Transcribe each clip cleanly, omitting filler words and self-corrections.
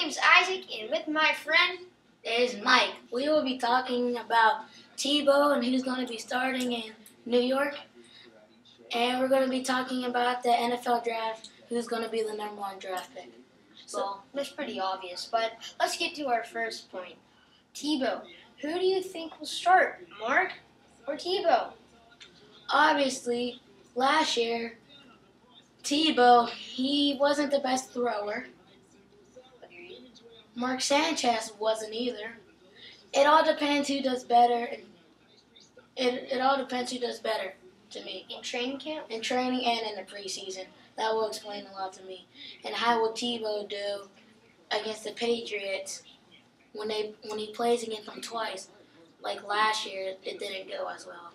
name's Isaac, and with my friend is Mike. We will be talking about Tebow and who's going to be starting in New York. And we're going to be talking about the NFL draft, who's going to be the #1 draft pick. So that's pretty obvious, but let's get to our first point. Tebow. Who do you think will start, Mark or Tebow? Obviously, last year, Tebow, he wasn't the best thrower. Mark Sanchez wasn't either. It all depends who does better. It all depends who does better to me. In training camp? In training and in the preseason. That will explain a lot to me. And how will Tebow do against the Patriots when he plays against them twice? Like last year, it didn't go as well.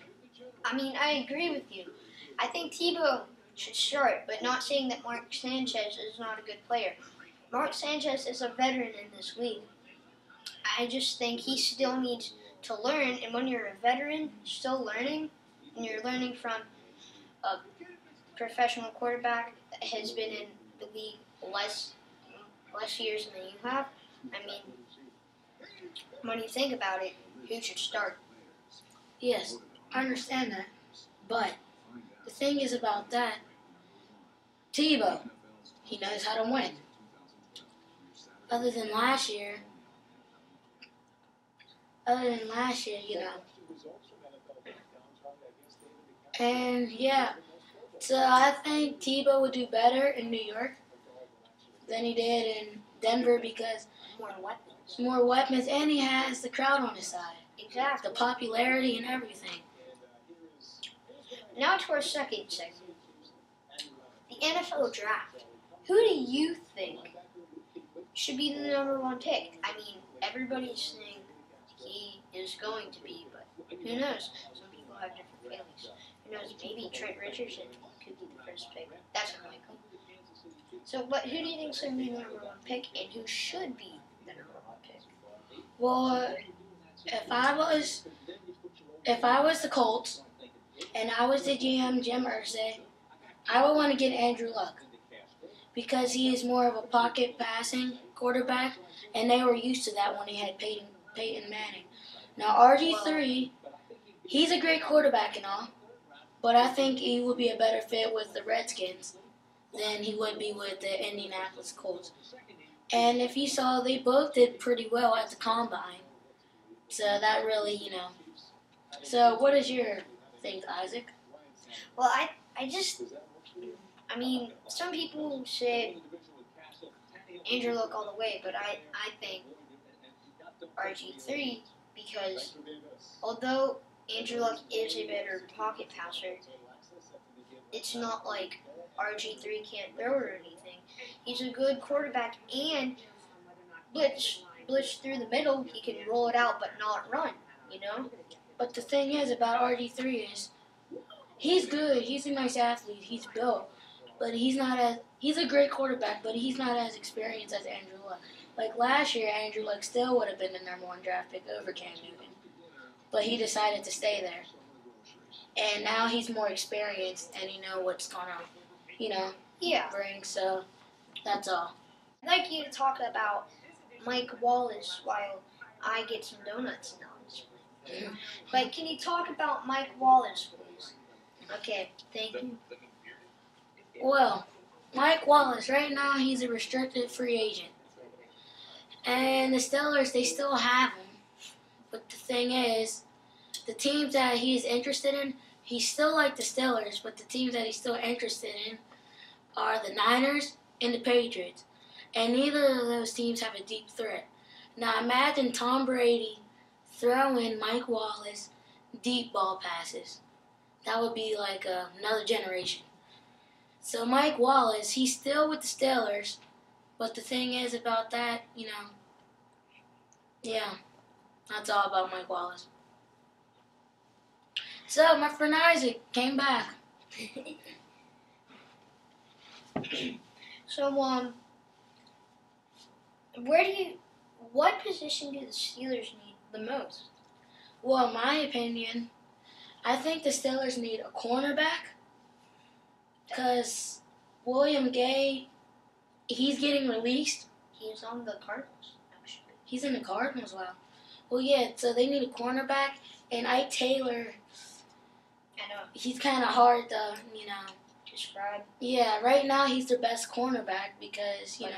I mean, I agree with you. I think Tebow should start, but not saying that Mark Sanchez is not a good player. Mark Sanchez is a veteran in this league. I just think he still needs to learn, and when you're a veteran, still learning, and you're learning from a professional quarterback that has been in the league less years than you have, I mean, when you think about it, who should start? Yes, I understand that. But the thing is about that, Tebow, he knows how to win. Other than last year, you know. And yeah, so I think Tebow would do better in New York than he did in Denver because more weapons, and he has the crowd on his side. Exactly. The popularity and everything. Now to our second segment, the NFL draft. Who do you think should be the #1 pick? I mean, everybody's saying he is going to be, but who knows? Some people have different feelings. Who knows? Maybe Trent Richardson could be the first pick. That's unlikely. So, but who do you think is going to be the #1 pick, and who should be the #1 pick? Well, if I was the Colts and I was the GM, Jim Irsay, I would want to get Andrew Luck because he is more of a pocket passing quarterback, and they were used to that when he had Peyton Manning. Now RG3, he's a great quarterback and all, but I think he would be a better fit with the Redskins than he would be with the Indianapolis Colts. And if you saw, they both did pretty well at the combine. So that really, you know. So what is your thing, Isaac? Well, I mean, some people say Andrew Luck all the way, but I think RG3 because although Andrew Luck is a better pocket passer, it's not like RG3 can't throw or anything. He's a good quarterback and blitz through the middle. He can roll it out but not run, you know? But the thing is about RG3 is he's good. He's a nice athlete. He's built. But he's a great quarterback, but he's not as experienced as Andrew Luck. Like last year, Andrew Luck still would have been the #1 draft pick over Cam Newton. But he decided to stay there. And now he's more experienced and he knows what's going to, bring. So that's all. I'd like you to talk about Mike Wallace while I get some donuts now. But can you talk about Mike Wallace, please? Okay, thank you. Well, Mike Wallace, right now he's a restricted free agent. And the Steelers, they still have him. But the thing is, the teams that he's interested in, he's still like the Steelers, but the teams that he's still interested in are the Niners and the Patriots. And neither of those teams have a deep threat. Now imagine Tom Brady throwing Mike Wallace deep ball passes. That would be like another generation. So Mike Wallace, he's still with the Steelers, but the thing is about that, that's all about Mike Wallace. So my friend Isaac came back. So, what position do the Steelers need the most? Well, in my opinion, I think the Steelers need a cornerback because William Gay, he's getting released. He's on the Cardinals, actually. He's in the Cardinals. Wow. Well, yeah. So they need a cornerback, and Ike Taylor. I know. He's kind of hard to, Describe. Yeah, right now he's their best cornerback because But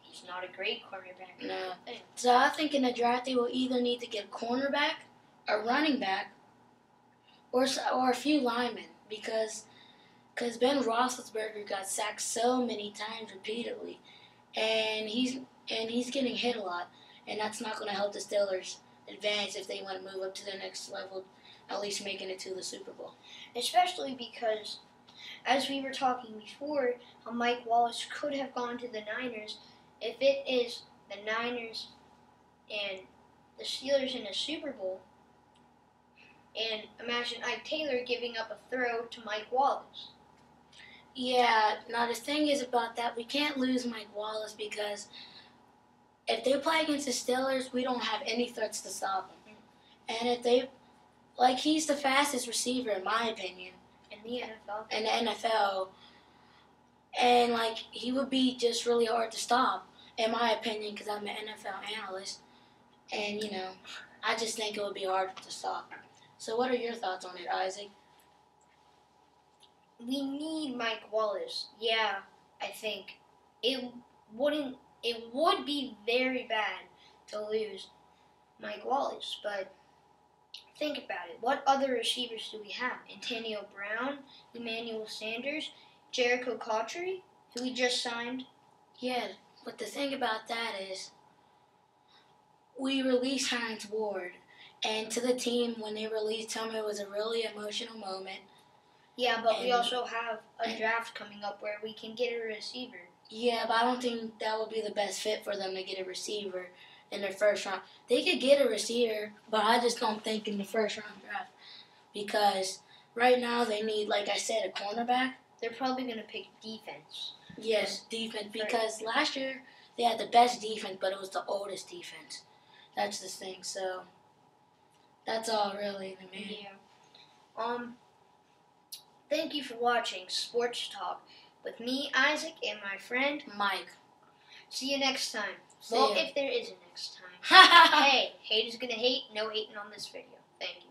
he's not a great cornerback. No. So I think in the draft they will either need to get a cornerback, a running back, or a few linemen because Ben Roethlisberger got sacked so many times repeatedly, and he's getting hit a lot, and that's not going to help the Steelers advance if they want to move up to the next level, at least making it to the Super Bowl. Especially because, as we were talking before, how Mike Wallace could have gone to the Niners. If it is the Niners and the Steelers in a Super Bowl, and imagine Ike Taylor giving up a throw to Mike Wallace. Yeah, now the thing is about that, we can't lose Mike Wallace because if they play against the Steelers, we don't have any threats to stop him. And if they, he's the fastest receiver in my opinion. In the NFL. In the NFL. And, he would be just really hard to stop, in my opinion, because I'm an NFL analyst. And, I just think it would be hard to stop. So what are your thoughts on it, Isaac? We need Mike Wallace. Yeah, I think. It would be very bad to lose Mike Wallace, but think about it. What other receivers do we have? Antonio Brown, Emmanuel Sanders, Jericho Cotchery, who we just signed. Yeah, but the thing about that is we released Hines Ward, and to the team, when they released him, it was a really emotional moment. Yeah, but we also have a draft coming up where we can get a receiver. Yeah, but I don't think that would be the best fit for them to get a receiver in their first round. They could get a receiver, but I just don't think in the first round draft because right now they need, like I said, a cornerback. They're probably going to pick defense. Yes, defense, because last year they had the best defense, but it was the oldest defense. That's the thing, so that's all really, man. Yeah. Thank you for watching Sports Talk with me, Isaac, and my friend Mike. See you next time. See Well, ya. if there is a next time. Hey, haters gonna hate. No hating on this video. Thank you.